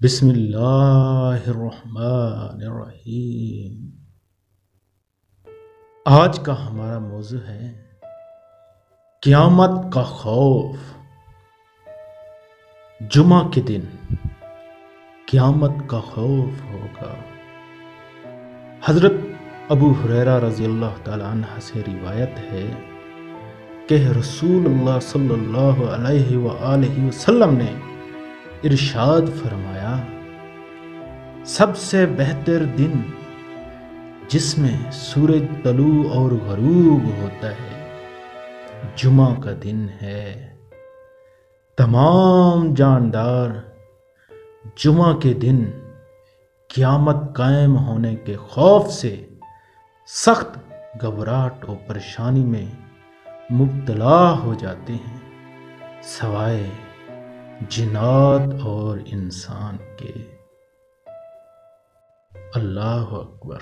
بسم اللہ الرحمن الرحیم۔ آج کا ہمارا موضوع ہے قیامت کا خوف۔ جمعہ کے دن قیامت کا خوف ہوگا۔ حضرت ابو ہریرہ رضی اللہ تعالی عنہ سے روایت ہے کہ رسول اللہ صلی اللہ علیہ وآلہ وسلم نے ارشاد فرمایا، سب سے بہتر دن جس میں سورج طلوع اور غروب ہوتا ہے جمعہ کا دن ہے۔ تمام جاندار جمعہ کے دن قیامت قائم ہونے کے خوف سے سخت گھبراہٹ اور پریشانی میں مبتلا ہو جاتے ہیں، سوائے جنات اور انسان کے۔ اللہ اکبر۔